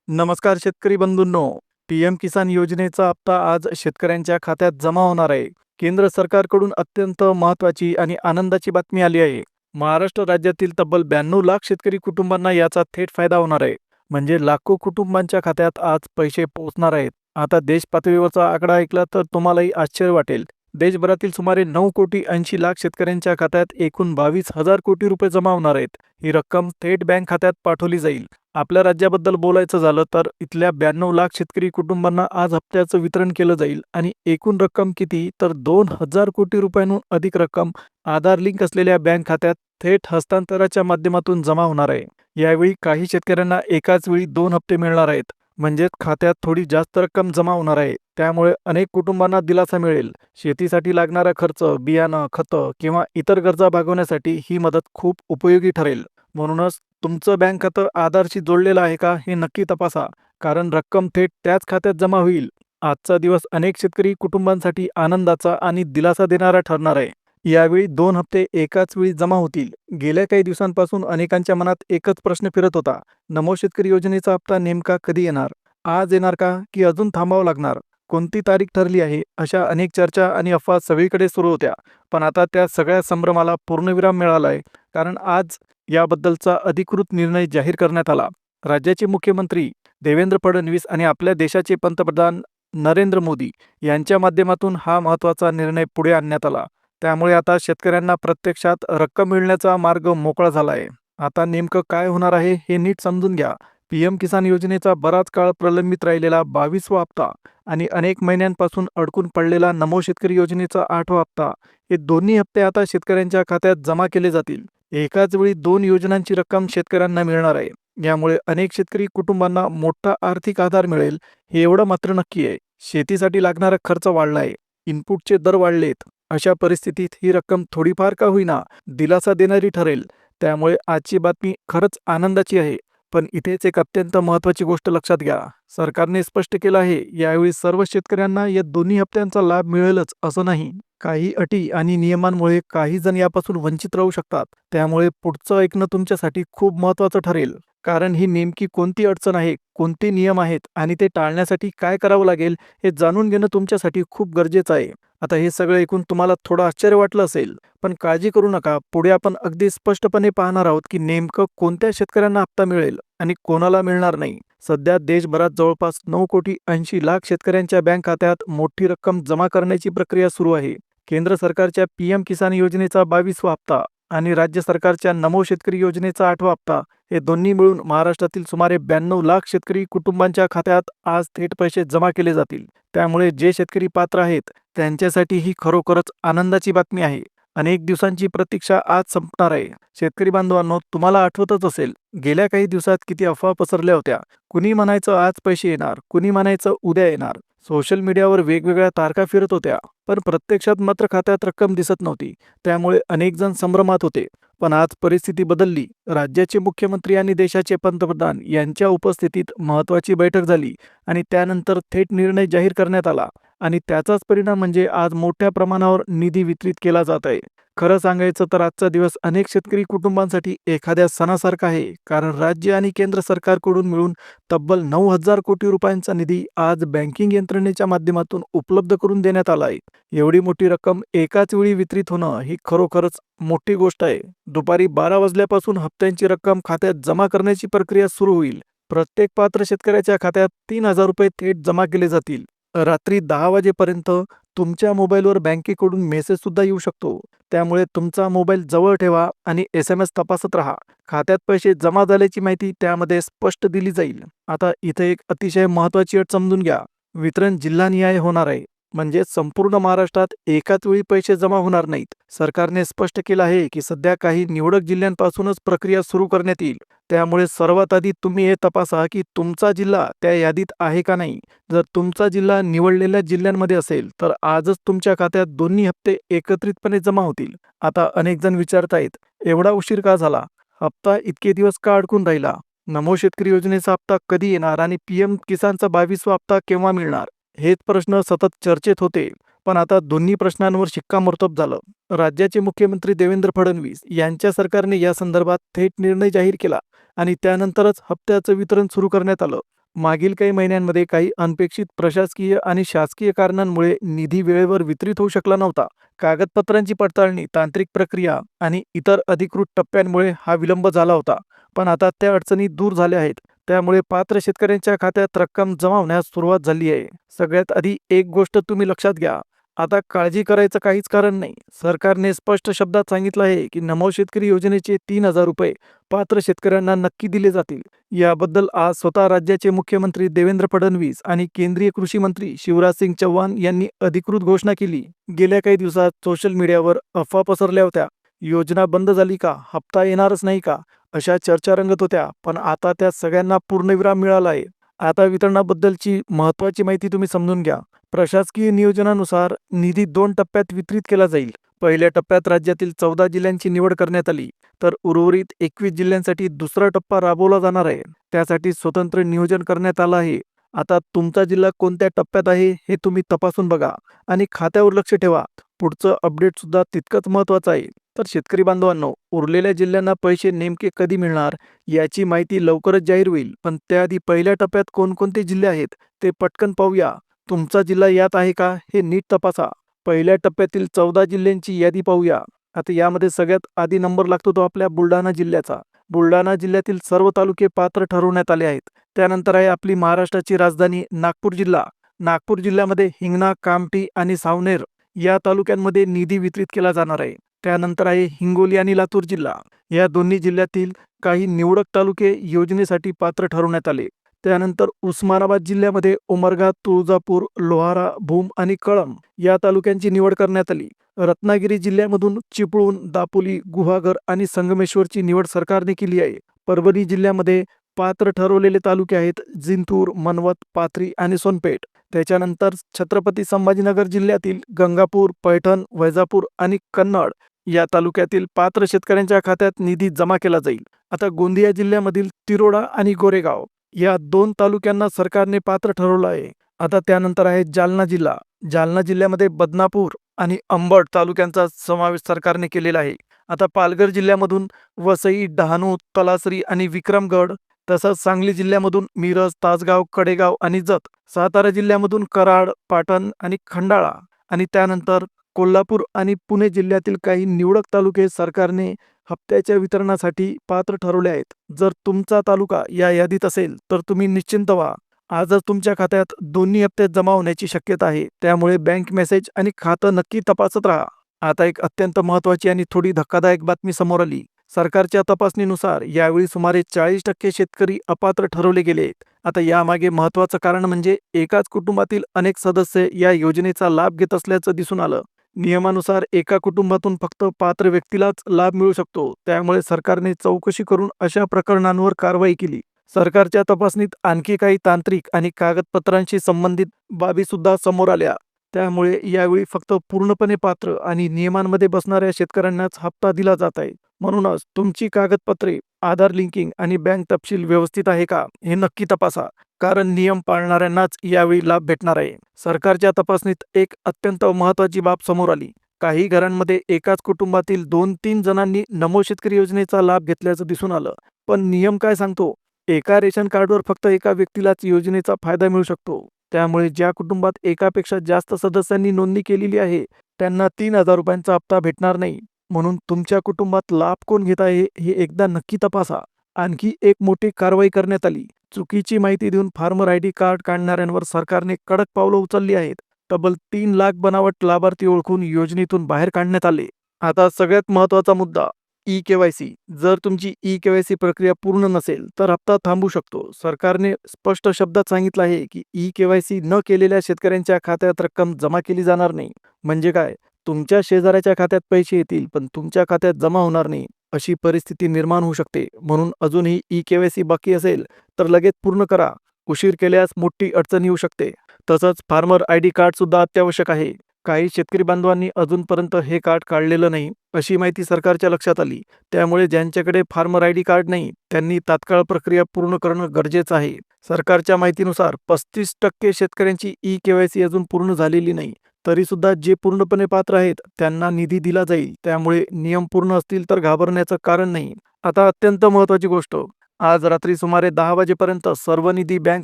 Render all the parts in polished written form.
नमस्कार शेतकरी बंधूंनो. पीएम किसान योजनेचा हप्ता आज शेतकऱ्यांच्या खात्यात जमा होणार आहे. केंद्र सरकारकडून अत्यंत महत्त्वाची आणि आनंदाची बातमी आली आहे. महाराष्ट्र राज्यातील तब्बल 92 लाख शेतकरी कुटुंबांना याचा थेट फायदा होणार आहे. म्हणजे लाखो कुटुंबांच्या खात्यात आज पैसे पोहोचणार आहेत. आता देश पातळीवरचा आकडा ऐकला तर तुम्हालाही आश्चर्य वाटेल. देशभरातील सुमारे 9,80,00,000 शेतकऱ्यांच्या खात्यात एकूण 22,000 कोटी रुपये जमा होणार आहेत. ही रक्कम थेट बँक खात्यात पाठवली जाईल. आपल्या राज्याबद्दल बोलायचं झालं तर इथल्या 92 लाख शेतकरी कुटुंबांना आज हप्त्याचं वितरण केलं जाईल आणि एकूण रक्कम किती तर 2,000 कोटी रुपयांहून अधिक रक्कम आधार लिंक असलेल्या बँक खात्यात थेट हस्तांतराच्या माध्यमातून जमा होणार आहे. यावेळी काही शेतकऱ्यांना एकाच वेळी 2 हप्ते मिळणार आहेत. म्हणजेच खात्यात थोडी जास्त रक्कम जमा होणार आहे. त्यामुळे अनेक कुटुंबांना दिलासा मिळेल. शेतीसाठी लागणारा खर्च, बियाणं, खतं किंवा इतर गरजा भागवण्यासाठी ही मदत खूप उपयोगी ठरेल. म्हणूनच तुमचं बँक खातं आधारशी जोडलेलं आहे का हे नक्की तपासा, कारण रक्कम थेट त्याच खात्यात जमा होईल. आजचा दिवस अनेक शेतकरी कुटुंबांसाठी आनंदाचा आणि दिलासा देणारा ठरणार आहे. यावेळी 2 हप्ते एकाच वेळी जमा होतील. गेल्या काही दिवसांपासून अनेकांच्या मनात एकच प्रश्न फिरत होता. नमो शेतकरी योजनेचा हप्ता नेमका कधी येणार? आज येणार का की अजून थांबावं लागणार? कोणती तारीख ठरली आहे? अशा अनेक चर्चा आणि अफवा सगळीकडे सुरू होत्या. पण आता त्या सगळ्या संभ्रमाला पूर्णविराम मिळाला आहे, कारण आज याबद्दलचा अधिकृत निर्णय जाहीर करण्यात आला. राज्याचे मुख्यमंत्री देवेंद्र फडणवीस आणि आपल्या देशाचे पंतप्रधान नरेंद्र मोदी यांच्या माध्यमातून हा महत्त्वाचा निर्णय पुढे आणण्यात आला. त्यामुळे आता शेतकऱ्यांना प्रत्यक्षात रक्कम मिळण्याचा मार्ग मोकळा झाला आहे. आता नेमकं काय होणार आहे हे नीट समजून घ्या. पीएम किसान योजनेचा बराच काळ प्रलंबित राहिलेला 22वा हप्ता आणि अनेक महिन्यांपासून अडकून पडलेला नमो शेतकरी योजनेचा 8वा हप्ता, हे दोन्ही हप्ते आता शेतकऱ्यांच्या खात्यात जमा केले जातील. एकाच वेळी 2 योजनांची रक्कम शेतकऱ्यांना मिळणार आहे. यामुळे अनेक शेतकरी कुटुंबांना मोठा आर्थिक आधार मिळेल, हे एवढं मात्र नक्की आहे. शेतीसाठी लागणारा खर्च वाढला आहे, इनपुटचे दर वाढलेत. अशा परिस्थितीत ही रक्कम थोडीफार का होईना दिलासा देणारी ठरेल. त्यामुळे आजची बातमी खरंच आनंदाची आहे. पण इथेच एक अत्यंत महत्त्वाची गोष्ट लक्षात घ्या. सरकारने स्पष्ट केलं आहे, यावेळी सर्व शेतकऱ्यांना या दोन्ही हप्त्यांचा लाभ मिळेलच असं नाही. काही अटी आणि नियमांमुळे काही जण यापासून वंचित राहू शकतात. त्यामुळे पुढचं ऐकणं तुमच्यासाठी खूप महत्त्वाचं ठरेल. कारण ही नेमकी कोणती अडचण आहे, कोणते नियम आहेत आणि ते टाळण्यासाठी काय करावं लागेल हे जाणून घेणं तुमच्यासाठी खूप गरजेचं आहे. आता हे सगळं ऐकून तुम्हाला थोडं आश्चर्य वाटलं असेल, पण काळजी करू नका. पुढे आपण अगदी स्पष्टपणे पाहणार आहोत की नेमकं कोणत्या शेतकऱ्यांना हप्ता मिळेल आणि कोणाला मिळणार नाही. सध्या देशभरात जवळपास 9,80,00,000 शेतकऱ्यांच्या बँक खात्यात मोठी रक्कम जमा करण्याची प्रक्रिया सुरू आहे. केंद्र सरकारच्या पीएम किसान योजनेचा 22वा हप्ता आणि राज्य सरकारच्या नमो शेतकरी योजनेचा 8वा हप्ता, हे दोन्ही मिळून महाराष्ट्रातील सुमारे 92 लाख शेतकरी कुटुंबांच्या खात्यात आज थेट पैसे जमा केले जातील. त्यामुळे जे शेतकरी पात्र आहेत त्यांच्यासाठी ही खरोखरच आनंदाची बातमी आहे. अनेक दिवसांची प्रतीक्षा आज संपणार आहे. शेतकरी बांधवांनो, तुम्हाला आठवतच असेल, गेल्या काही दिवसात किती अफवा पसरल्या होत्या. कुणी म्हणायचं आज पैसे येणार, कुणी म्हणायचं उद्या येणार. सोशल मीडियावर वेगवेगळ्या तारखा फिरत होत्या, पण प्रत्यक्षात मात्र खात्यात रक्कम दिसत नव्हती. त्यामुळे अनेक जण संभ्रमात होते. पण आज परिस्थिती बदलली. राज्याचे मुख्यमंत्री आणि देशाचे पंतप्रधान यांच्या उपस्थितीत महत्त्वाची बैठक झाली आणि त्यानंतर थेट निर्णय जाहीर करण्यात आला. आणि त्याचाच परिणाम म्हणजे आज मोठ्या प्रमाणावर निधी वितरित केला जात आहे. खरं सांगायचं तर आजचा दिवस अनेक शेतकरी कुटुंबांसाठी एखाद्या सणासारखा आहे, कारण राज्य आणि केंद्र सरकारकडून मिळून तब्बल 9,000 कोटी रुपयांचा निधी आज बँकिंग यंत्रणेच्या माध्यमातून उपलब्ध करून देण्यात आला आहे. एवढी मोठी रक्कम एकाच वेळी वितरित होणं ही खरोखरच मोठी गोष्ट आहे. दुपारी 12 वाजल्यापासून हप्त्यांची रक्कम खात्यात जमा करण्याची प्रक्रिया सुरू होईल. प्रत्येक पात्र शेतकऱ्याच्या खात्यात 3,000 रुपये थेट जमा केले जातील. रात्री 10 वाजेपर्यंत तुमच्या मोबाईलवर बँकेकडून मेसेज सुद्धा येऊ शकतो. त्यामुळे तुमचा मोबाईल जवळ ठेवा आणि SMS तपासत राहा. खात्यात पैसे जमा झाल्याची माहिती त्यामध्ये स्पष्ट दिली जाईल. आता इथे एक अतिशय महत्त्वाची अट समजून घ्या. वितरण जिल्हानिहाय होणार आहे. म्हणजे संपूर्ण महाराष्ट्रात एकाच वेळी पैसे जमा होणार नाहीत. सरकारने स्पष्ट केलं आहे की सध्या काही निवडक जिल्ह्यांपासूनच प्रक्रिया सुरू करण्यात येईल. त्यामुळे सर्वात आधी तुम्ही हे तपासा की तुमचा जिल्हा त्या यादीत आहे का नाही. जर तुमचा जिल्हा निवडलेल्या जिल्ह्यांमध्ये असेल तर आजच तुमच्या खात्यात दोन्ही हप्ते एकत्रितपणे जमा होतील. आता अनेक जण विचारतायत, एवढा उशीर का झाला? हप्ता इतके दिवस का अडकून राहिला? नमो शेतकरी योजनेचा हप्ता कधी येणार आणि पीएम किसानचा 22वा हप्ता केव्हा मिळणार? हेच प्रश्न सतत चर्चेत होते. पण आता दोन्ही प्रश्नांवर शिक्कामोर्तब झालं. राज्याचे मुख्यमंत्री देवेंद्र फडणवीस यांच्या सरकारने या संदर्भात थेट निर्णय जाहीर केला आणि त्यानंतरच हप्त्याचं वितरण सुरू करण्यात आलं. मागील काही महिन्यांमध्ये काही अनपेक्षित प्रशासकीय आणि शासकीय कारणांमुळे निधी वेळेवर वितरित होऊ शकला नव्हता. कागदपत्रांची पडताळणी, तांत्रिक प्रक्रिया आणि इतर अधिकृत टप्प्यांमुळे हा विलंब झाला होता. पण आता त्या अडचणी दूर झाल्या आहेत. त्यामुळे पात्र शेतकऱ्यांच्या खात्यात रक्कम जमा होण्यास सुरुवात झाली आहे. सगळ्यात आधी एक गोष्ट तुम्ही लक्षात घ्या. आता काळजी करायचं काहीच कारण नाही. सरकारने स्पष्ट शब्दात सांगितलं आहे की नमो शेतकरी योजनेचे 3,000 रुपये पात्र शेतकऱ्यांना नक्की दिले जातील. याबद्दल आज स्वतः राज्याचे मुख्यमंत्री देवेंद्र फडणवीस आणि केंद्रीय कृषी मंत्री शिवराज सिंग चौहान यांनी अधिकृत घोषणा केली. गेल्या काही दिवसात सोशल मीडियावर अफवा पसरल्या होत्या. योजना बंद झाली का? हप्ता येणारच नाही का? अशा चर्चा रंगत होत्या. पण आता त्या सगळ्यांना पूर्णविराम मिळाला आहे. आता वितरणाबद्दलची महत्त्वाची माहिती तुम्ही समजून घ्या. प्रशासकीय नियोजनानुसार निधी 2 टप्प्यात वितरित केला जाईल. पहिल्या टप्प्यात राज्यातील 14 जिल्ह्यांची निवड करण्यात आली, तर उर्वरित 21 जिल्ह्यांसाठी दुसरा टप्पा राबवला जाणार आहे. त्यासाठी स्वतंत्र नियोजन करण्यात आलं आहे. आता तुमचा जिल्हा कोणत्या टप्प्यात आहे हे तुम्ही तपासून बघा आणि खात्यावर लक्ष ठेवा. पुढचं अपडेट सुद्धा तितकंच महत्त्वाचं आहे. तर शेतकरी बांधवांनो, उरलेल्या जिल्ह्यांना पैसे नेमके कधी मिळणार याची माहिती लवकरच जाहीर होईल. पण त्याआधी पहिल्या टप्प्यात कोणकोणते जिल्हे आहेत ते पटकन पाहूया. तुमचा जिल्हा यात आहे का हे नीट तपासा. पहिल्या टप्प्यातील 14 जिल्ह्यांची यादी पाहूया. आता यामध्ये सगळ्यात आधी नंबर लागतो तो आपल्या बुलढाणा जिल्ह्याचा. बुलढाणा जिल्ह्यातील सर्व तालुके पात्र ठरवण्यात आले आहेत. त्यानंतर आहे आपली महाराष्ट्राची राजधानी नागपूर जिल्हा. नागपूर जिल्ह्यामध्ये हिंगणा, कामठी आणि सावनेर या तालुक्यांमध्ये निधी वितरित केला जाणार आहे. त्यानंतर आहे हिंगोली आणि लातूर जिल्हा. या दोन्ही जिल्ह्यातील काही निवडक तालुके योजनेसाठी पात्र ठरवण्यात आले. त्यानंतर उस्मानाबाद जिल्ह्यामध्ये उमरगा, तुळजापूर, लोहारा, भूम आणि कळंब या तालुक्यांची निवड करण्यात आली. रत्नागिरी जिल्ह्यामधून चिपळूण, दापोली, गुहागर आणि संगमेश्वरची निवड सरकारने केली आहे. परभणी जिल्ह्यामध्ये पात्र ठरवलेले तालुके आहेत जिंतूर, मनवत, पाथरी आणि सोनपेठ. त्याच्यानंतर छत्रपती संभाजीनगर जिल्ह्यातील गंगापूर, पैठण, वैजापूर आणि कन्नड या तालुक्यातील पात्र शेतकऱ्यांच्या खात्यात निधी जमा केला जाईल. आता गोंदिया जिल्ह्यामधील तिरोडा आणि गोरेगाव या 2 तालुक्यांना सरकारने पात्र ठरवलं आहे. आता त्यानंतर आहे जालना जिल्हा. जालना जिल्ह्यामध्ये बदनापूर आणि अंबड तालुक्यांचा समावेश सरकारने केलेला आहे. आता पालघर जिल्ह्यामधून वसई, डहाणू, तलासरी आणि विक्रमगड, तसंच सांगली जिल्ह्यामधून मिरज, तासगाव, कडेगाव आणि जत. सातारा जिल्ह्यामधून कराड, पाटण आणि खंडाळा आणि त्यानंतर कोल्हापूर आणि पुणे जिल्ह्यातील काही निवडक तालुके सरकारने हप्त्याच्या वितरणासाठी पात्र ठरवले आहेत. जर तुमचा तालुका या यादीत असेल तर तुम्ही निश्चिंत व्हा. आजच तुमच्या खात्यात दोन्ही हप्ते जमा होण्याची शक्यता आहे. त्यामुळे बँक मेसेज आणि खातं नक्की तपासत राहा. आता एक अत्यंत महत्त्वाची आणि थोडी धक्कादायक बातमी समोर आली. सरकारच्या तपासणीनुसार यावेळी सुमारे 40% शेतकरी अपात्र ठरवले गेले आहेत. आता यामागे महत्त्वाचं कारण म्हणजे एकाच कुटुंबातील अनेक सदस्य या योजनेचा लाभ घेत असल्याचं दिसून आलं. नियमानुसार एका कुटुंबातून फक्त पात्र व्यक्तीलाच लाभ मिळू शकतो. त्यामुळे सरकारने चौकशी करून अशा प्रकरणांवर कारवाई केली. सरकारच्या तपासणीत आणखी काही तांत्रिक आणि कागदपत्रांशी संबंधित बाबी सुद्धा समोर आल्या. त्यामुळे यावेळी फक्त पूर्णपणे पात्र आणि नियमांमध्ये बसणाऱ्या शेतकऱ्यांनाच हप्ता दिला जात आहे. म्हणूनच तुमची कागदपत्रे, आधार लिंकिंग आणि बँक तपशील व्यवस्थित आहे का हे नक्की तपासा. कारण नियम पाळणाऱ्यांनाच यावेळी लाभ भेटणार आहे. सरकारच्या तपासणीत एक अत्यंत महत्त्वाची बाब समोर आली. काही घरांमध्ये एकाच कुटुंबातील 2-3 जणांनी नमो शेतकरी योजनेचा लाभ घेतल्याचं दिसून आलं. पण नियम काय सांगतो? एका रेशन कार्डवर फक्त एका व्यक्तीलाच योजनेचा फायदा मिळू शकतो. त्यामुळे ज्या कुटुंबात एकापेक्षा जास्त सदस्यांनी नोंदणी केलेली आहे त्यांना 3,000 रुपयांचा हप्ता भेटणार नाही. म्हणून तुमच्या कुटुंबात लाभ कोण घेत आहे हे एकदा नक्की तपासा. आणखी एक मोठी कारवाई करण्यात आली. चुकीची माहिती देऊन फार्मर आयडी कार्ड काढणाऱ्यांवर सरकारने कडक पावलं उचलली आहेत. तब्बल 3 लाख बनावट लाभार्थी ओळखून योजनेतून बाहेर काढण्यात आले. आता सगळ्यात महत्त्वाचा मुद्दा, ई-केवायसी. जर तुमची ई-केवायसी प्रक्रिया पूर्ण नसेल तर हप्ता थांबू शकतो. सरकारने स्पष्ट शब्दात सांगितलं आहे की ई-केवायसी न केलेल्या शेतकऱ्यांच्या खात्यात रक्कम जमा केली जाणार नाही. म्हणजे काय? तुमच्या शेजाऱ्याच्या खात्यात पैसे येतील पण तुमच्या खात्यात जमा होणार नाही, अशी परिस्थिती निर्माण होऊ शकते. म्हणून अजूनही ई-केवायसी बाकी असेल तर लगेच पूर्ण करा. उशीर केल्यास मोठी अडचण येऊ शकते. तसंच फार्मर आयडी कार्ड सुद्धा अत्यावश्यक आहे. काही शेतकरी बांधवांनी अजूनपर्यंत हे कार्ड काढलेलं नाही अशी माहिती सरकारच्या लक्षात आली. त्यामुळे ज्यांच्याकडे फार्मर आयडी कार्ड नाही त्यांनी तात्काळ प्रक्रिया पूर्ण करणं गरजेचं आहे. सरकारच्या माहितीनुसार 35% शेतकऱ्यांची ई-केवायसी अजून पूर्ण झालेली नाही. तरी सुद्धा जे पूर्णपणे पात्र आहेत त्यांना निधी दिला जाईल. त्यामुळे नियम पूर्ण असतील तर घाबरण्याचं कारण नाही. आता अत्यंत महत्त्वाची गोष्ट, आज रात्री सुमारे 10 वाजेपर्यंत सर्व निधी बँक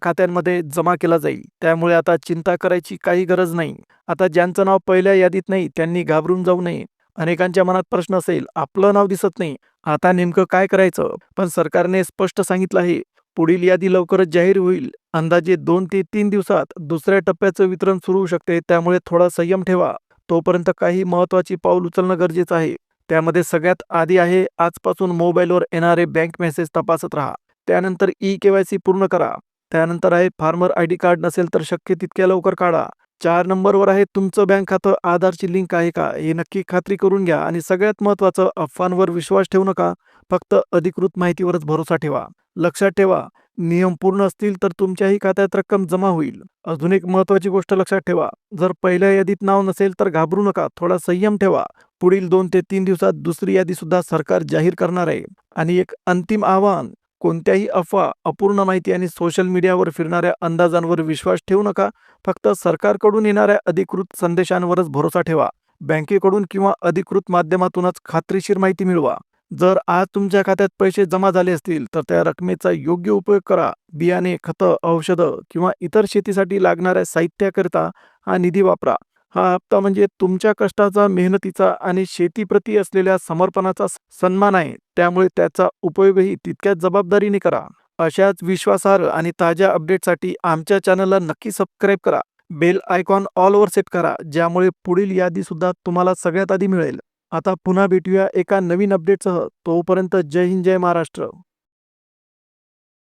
खात्यांमध्ये जमा केला जाईल. त्यामुळे आता चिंता करायची काही गरज नाही. आता ज्यांचं नाव पहिल्या यादीत नाही त्यांनी घाबरून जाऊ नये. अनेकांच्या मनात प्रश्न असेल, आपलं नाव दिसत नाही, आता नेमकं काय करायचं? पण सरकारने स्पष्ट सांगितलं आहे, पुढील यादी लवकरच जाहीर होईल. अंदाजे 2 ते 3 दिवसात दुसऱ्या टप्प्याचं वितरण सुरू होऊ शकते. त्यामुळे थोडा संयम ठेवा. तोपर्यंत काही महत्त्वाची पाऊल उचलणं गरजेचं आहे. त्यामध्ये सगळ्यात आधी आहे, आजपासून मोबाईलवर येणारे बँक मेसेज तपासत राहा. त्यानंतर ई-केवायसी पूर्ण करा. त्यानंतर आहे, फार्मर आयडी कार्ड नसेल तर शक्य तितक्या लवकर काढा. 4 नंबरवर आहे, तुमचं बँक खातं आधारची लिंक आहे का हे नक्की खात्री करून घ्या. आणि सगळ्यात महत्त्वाचं, अफवांवर विश्वास ठेवू नका. फक्त अधिकृत माहितीवरच भरोसा ठेवा. लक्षात ठेवा, नियम पूर्ण असतील तर तुमच्याही खात्यात रक्कम जमा होईल. अजून एक महत्त्वाची गोष्ट लक्षात ठेवा, जर पहिल्या यादीत नाव नसेल तर घाबरू नका. थोडा संयम ठेवा. पुढील 2 ते 3 दिवसात दुसरी यादी सुद्धा सरकार जाहीर करणार आहे. आणि एक अंतिम आवाहन, कोणत्याही अफवा, अपूर्ण माहिती आणि सोशल मीडियावर फिरणाऱ्या अंदाजांवर विश्वास ठेवू नका. फक्त सरकारकडून येणाऱ्या अधिकृत संदेशांवरच भरोसा ठेवा. बँकेकडून किंवा अधिकृत माध्यमातूनच खात्रीशीर माहिती मिळवा. जर आज तुमच्या खात्यात पैसे जमा झाले असतील तर त्या रकमेचा योग्य उपयोग करा. बियाणे, खतं, औषधं किंवा इतर शेतीसाठी लागणाऱ्या साहित्याकरिता हा निधी वापरा. हा हप्ता म्हणजे तुमच्या कष्टाचा, मेहनतीचा आणि शेतीप्रती असलेल्या समर्पणाचा सन्मान आहे. त्यामुळे त्याचा उपयोगही तितक्याच जबाबदारीने करा. अशाच विश्वासार्ह आणि ताज्या अपडेटसाठी आमच्या चॅनलला नक्की सबस्क्राईब करा. बेल आयकॉन ऑलवर सेट करा, ज्यामुळे पुढील यादी सुद्धा तुम्हाला सगळ्यात आधी मिळेल. आता पुन्हा भेटूया एका नवीन अपडेटसह. तोपर्यंत जय हिंद, जय महाराष्ट्र.